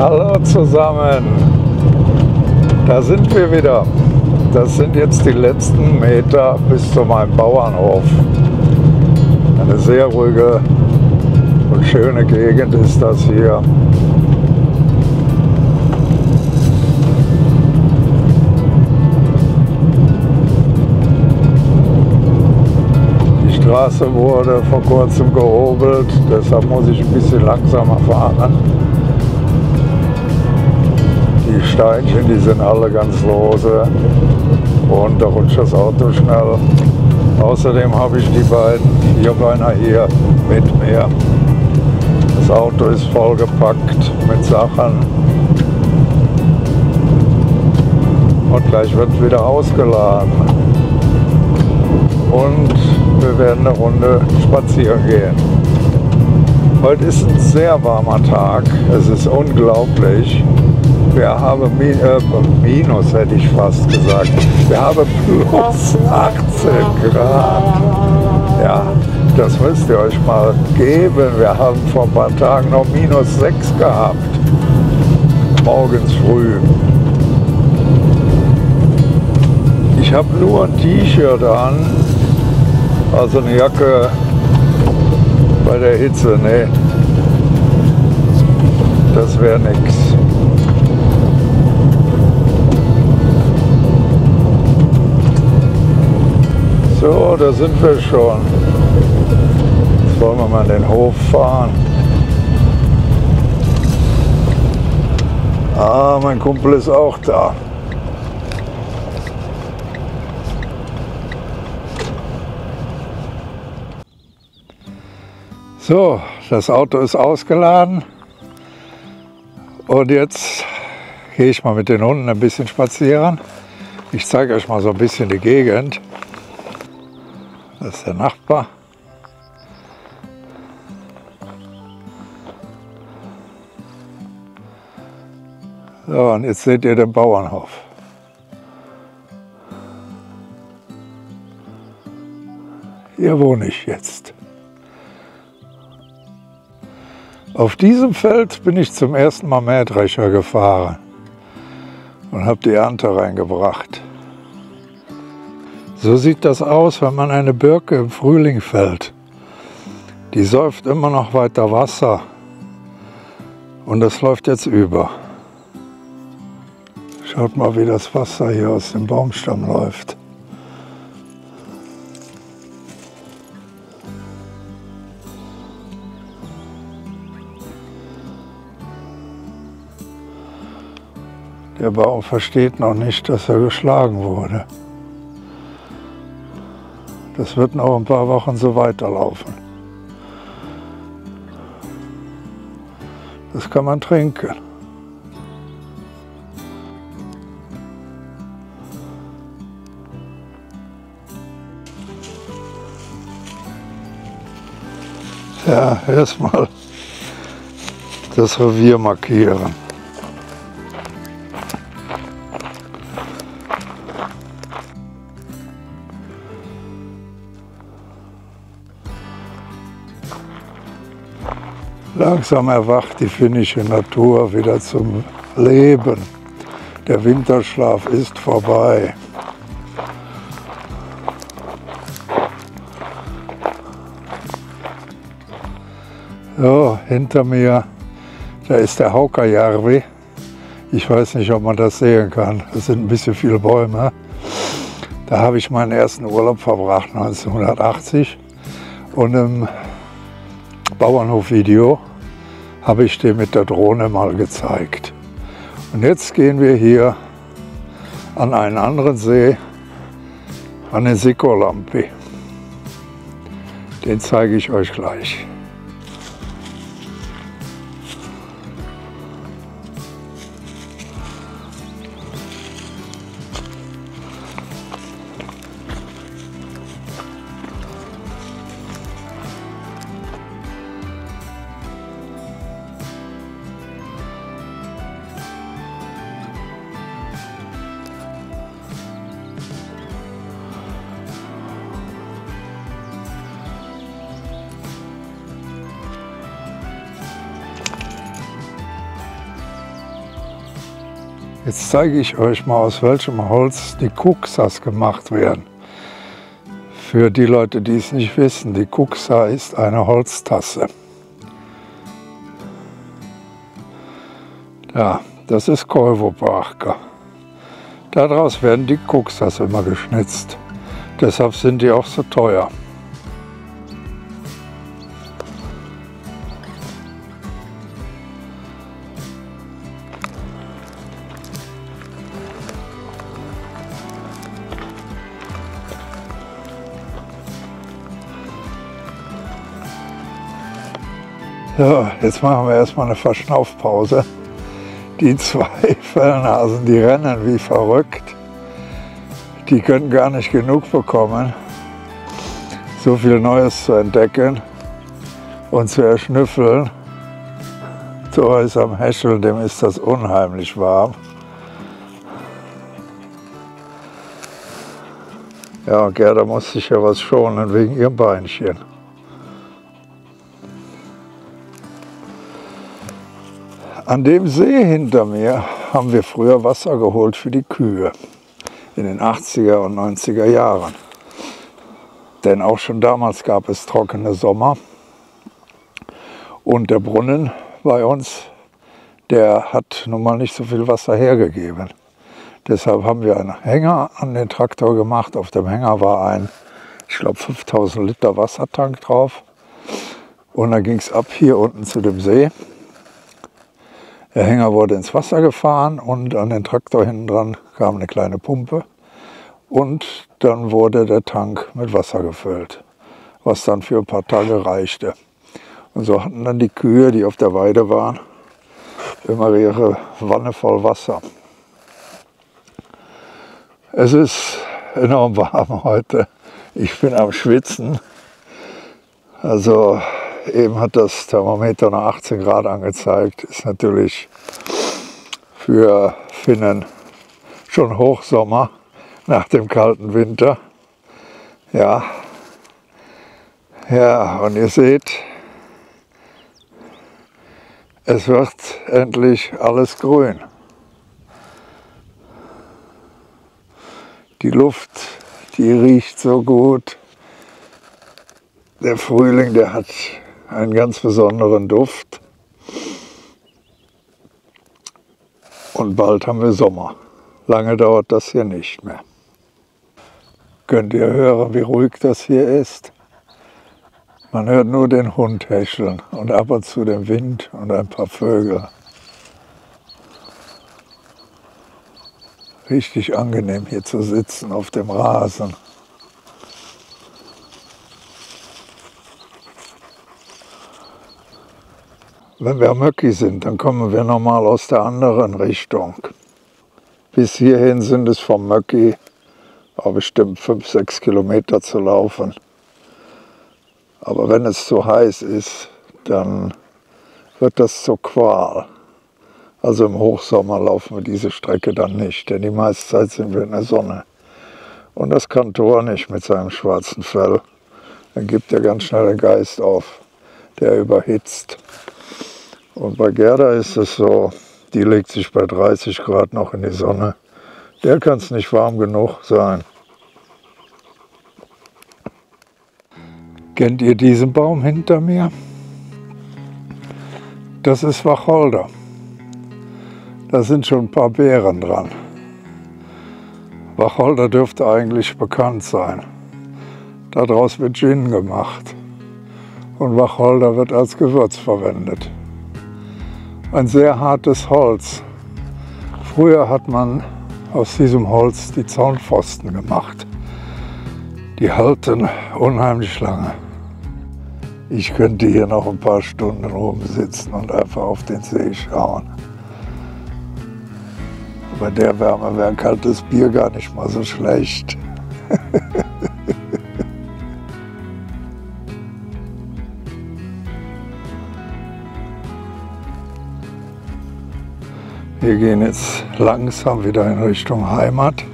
Hallo zusammen, da sind wir wieder. Das sind jetzt die letzten Meter bis zu meinem Bauernhof. Eine sehr ruhige und schöne Gegend ist das hier. Die Straße wurde vor kurzem gehobelt, deshalb muss ich ein bisschen langsamer fahren. Die Steinchen, die sind alle ganz lose und da rutscht das Auto schnell. Außerdem habe ich die beiden Vierbeiner hier mit mir. Das Auto ist vollgepackt mit Sachen und gleich wird wieder ausgeladen. Und wir werden eine Runde spazieren gehen. Heute ist ein sehr warmer Tag, es ist unglaublich. Wir haben Minus, hätte ich fast gesagt. Wir haben plus 18 Grad. Ja, das müsst ihr euch mal geben. Wir haben vor ein paar Tagen noch minus 6 gehabt. Morgens früh. Ich habe nur ein T-Shirt an. Also eine Jacke bei der Hitze. Nee, das wäre nichts. So, da sind wir schon. Jetzt wollen wir mal den Hof fahren. Ah, mein Kumpel ist auch da. So, das Auto ist ausgeladen. Und jetzt gehe ich mal mit den Hunden ein bisschen spazieren. Ich zeige euch mal so ein bisschen die Gegend. Das ist der Nachbar. So, und jetzt seht ihr den Bauernhof. Hier wohne ich jetzt. Auf diesem Feld bin ich zum ersten Mal Mähdrescher gefahren und habe die Ernte reingebracht. So sieht das aus, wenn man eine Birke im Frühling fällt. Die säuft immer noch weiter Wasser und das läuft jetzt über. Schaut mal, wie das Wasser hier aus dem Baumstamm läuft. Der Baum versteht noch nicht, dass er geschlagen wurde. Das wird noch ein paar Wochen so weiterlaufen. Das kann man trinken. Ja, erstmal das Revier markieren. Langsam erwacht die finnische Natur wieder zum Leben. Der Winterschlaf ist vorbei. So, hinter mir, da ist der Haukajärvi. Ich weiß nicht, ob man das sehen kann. Das sind ein bisschen viele Bäume. Da habe ich meinen ersten Urlaub verbracht, 1980. Und im Bauernhofvideo habe ich dir mit der Drohne mal gezeigt. Und jetzt gehen wir hier an einen anderen See, an den Sikkolampi. Den zeige ich euch gleich. Jetzt zeige ich euch mal, aus welchem Holz die Kuksas gemacht werden. Für die Leute, die es nicht wissen, die Kuksa ist eine Holztasse. Ja, das ist Koivuparka. Daraus werden die Kuksas immer geschnitzt. Deshalb sind die auch so teuer. So, jetzt machen wir erstmal eine Verschnaufpause. Die zwei Fellnasen, die rennen wie verrückt. Die können gar nicht genug bekommen, so viel Neues zu entdecken und zu erschnüffeln. Thor ist am Häscheln, dem ist das unheimlich warm. Ja, Gerda muss sich ja was schonen wegen ihrem Beinchen. An dem See hinter mir haben wir früher Wasser geholt für die Kühe in den 80er und 90er Jahren. Denn auch schon damals gab es trockene Sommer und der Brunnen bei uns, der hat nun mal nicht so viel Wasser hergegeben. Deshalb haben wir einen Hänger an den Traktor gemacht. Auf dem Hänger war ein, ich glaube, 5000 Liter Wassertank drauf. Und dann ging es ab hier unten zu dem See. Der Hänger wurde ins Wasser gefahren und an den Traktor hinten dran kam eine kleine Pumpe. Und dann wurde der Tank mit Wasser gefüllt, was dann für ein paar Tage reichte. Und so hatten dann die Kühe, die auf der Weide waren, immer ihre Wanne voll Wasser. Es ist enorm warm heute. Ich bin am Schwitzen. Also eben hat das Thermometer noch 18 Grad angezeigt. Ist natürlich für Finnen schon Hochsommer nach dem kalten Winter. Ja, ja, und ihr seht, es wird endlich alles grün. Die Luft, die riecht so gut. Der Frühling, der hat einen ganz besonderen Duft. Und bald haben wir Sommer. Lange dauert das hier nicht mehr. Könnt ihr hören, wie ruhig das hier ist? Man hört nur den Hund häscheln und ab und zu den Wind und ein paar Vögel. Richtig angenehm hier zu sitzen auf dem Rasen. Wenn wir am Möcki sind, dann kommen wir normal aus der anderen Richtung. Bis hierhin sind es vom Möcki bestimmt 5-6 Kilometer zu laufen. Aber wenn es zu heiß ist, dann wird das zur Qual. Also im Hochsommer laufen wir diese Strecke dann nicht, denn die meiste Zeit sind wir in der Sonne. Und das kann Thor nicht mit seinem schwarzen Fell. Dann gibt er ganz schnell den Geist auf, der überhitzt. Und bei Gerda ist es so, die legt sich bei 30 Grad noch in die Sonne. Der kann es nicht warm genug sein. Kennt ihr diesen Baum hinter mir? Das ist Wacholder. Da sind schon ein paar Beeren dran. Wacholder dürfte eigentlich bekannt sein. Daraus wird Gin gemacht. Und Wacholder wird als Gewürz verwendet. Ein sehr hartes Holz. Früher hat man aus diesem Holz die Zaunpfosten gemacht. Die halten unheimlich lange. Ich könnte hier noch ein paar Stunden rumsitzen und einfach auf den See schauen. Bei der Wärme wäre ein kaltes Bier gar nicht mal so schlecht. Wir gehen jetzt langsam wieder in Richtung Heimat.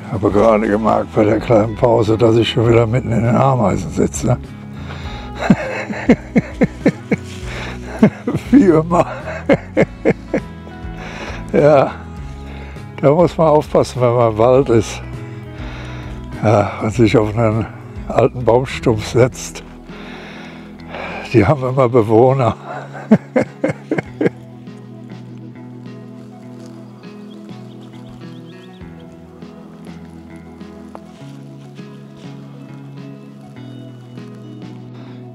Ich habe gerade gemerkt bei der kleinen Pause, dass ich schon wieder mitten in den Ameisen sitze. Wie immer. Ja, da muss man aufpassen, wenn man im Wald ist. Ja, und sich auf einen alten Baumstumpf setzt. Die haben immer Bewohner.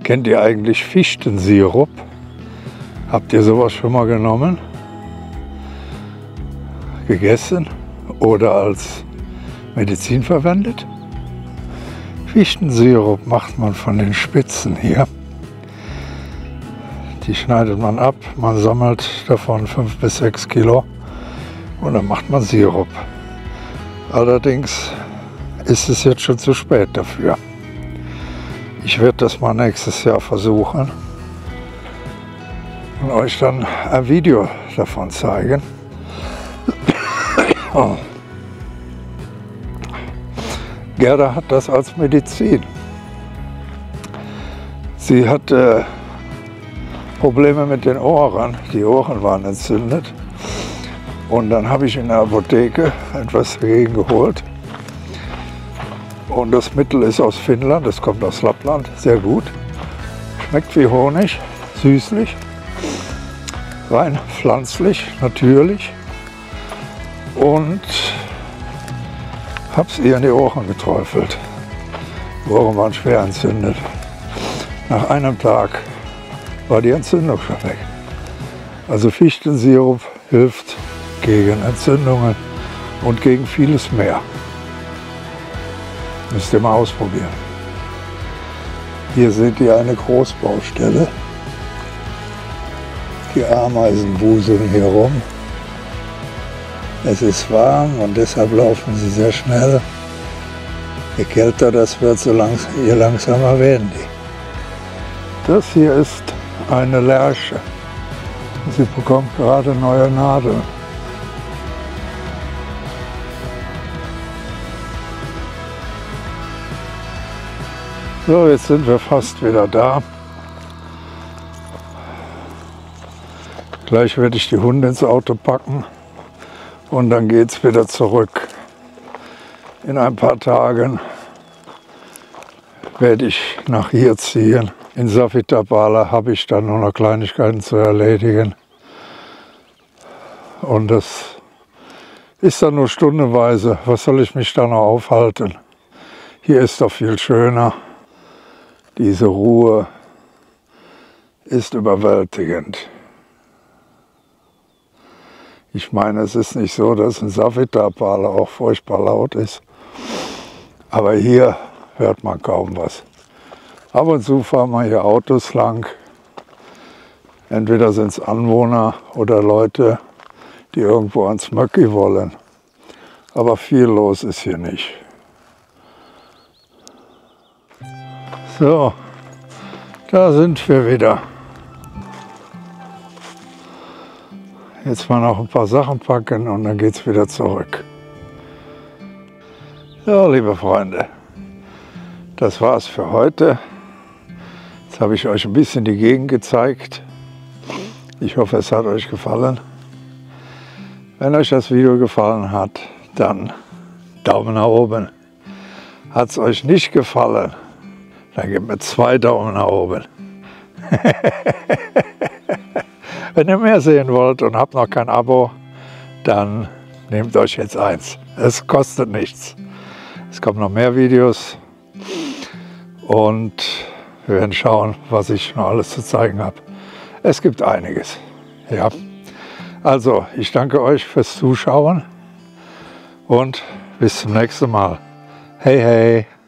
Kennt ihr eigentlich Fichtensirup? Habt ihr sowas schon mal genommen? Gegessen oder als Medizin verwendet? Fichtensirup macht man von den Spitzen hier. Die schneidet man ab, man sammelt davon 5 bis 6 Kilo und dann macht man Sirup. Allerdings ist es jetzt schon zu spät dafür. Ich werde das mal nächstes Jahr versuchen und euch dann ein Video davon zeigen. Oh. Gerda hat das als Medizin. Sie hatte Probleme mit den Ohren. Die Ohren waren entzündet. Und dann habe ich in der Apotheke etwas dagegen geholt. Und das Mittel ist aus Finnland, das kommt aus Lappland, sehr gut. Schmeckt wie Honig, süßlich, rein pflanzlich, natürlich. Und habe es ihr in die Ohren geträufelt. Die Ohren waren schwer entzündet. Nach einem Tag war die Entzündung schon weg. Also Fichtensirup hilft gegen Entzündungen und gegen vieles mehr. Müsst ihr mal ausprobieren. Hier seht ihr eine Großbaustelle. Die Ameisen wuseln hier rum. Es ist warm und deshalb laufen sie sehr schnell. Je kälter das wird, je langsamer werden die. Das hier ist eine Lerche. Sie bekommt gerade neue Nadeln. So, jetzt sind wir fast wieder da. Gleich werde ich die Hunde ins Auto packen und dann geht es wieder zurück. In ein paar Tagen werde ich nach hier ziehen. In Savitapala habe ich dann nur noch Kleinigkeiten zu erledigen. Und das ist dann nur stundenweise. Was soll ich mich da noch aufhalten? Hier ist doch viel schöner. Diese Ruhe ist überwältigend. Ich meine, es ist nicht so, dass in Savitapala auch furchtbar laut ist. Aber hier hört man kaum was. Ab und zu fahren wir hier Autos lang. Entweder sind es Anwohner oder Leute, die irgendwo ans Möcki wollen. Aber viel los ist hier nicht. So, da sind wir wieder. Jetzt mal noch ein paar Sachen packen und dann geht es wieder zurück. So, liebe Freunde, das war's für heute. Jetzt habe ich euch ein bisschen die Gegend gezeigt. Ich hoffe, es hat euch gefallen. Wenn euch das Video gefallen hat, dann Daumen nach oben. Hat es euch nicht gefallen, dann gebt mir 2 Daumen nach oben. Wenn ihr mehr sehen wollt und habt noch kein Abo, dann nehmt euch jetzt eins. Es kostet nichts. Es kommen noch mehr Videos und wir werden schauen, was ich noch alles zu zeigen habe. Es gibt einiges. Ja. Also, ich danke euch fürs Zuschauen und bis zum nächsten Mal. Hey, hey!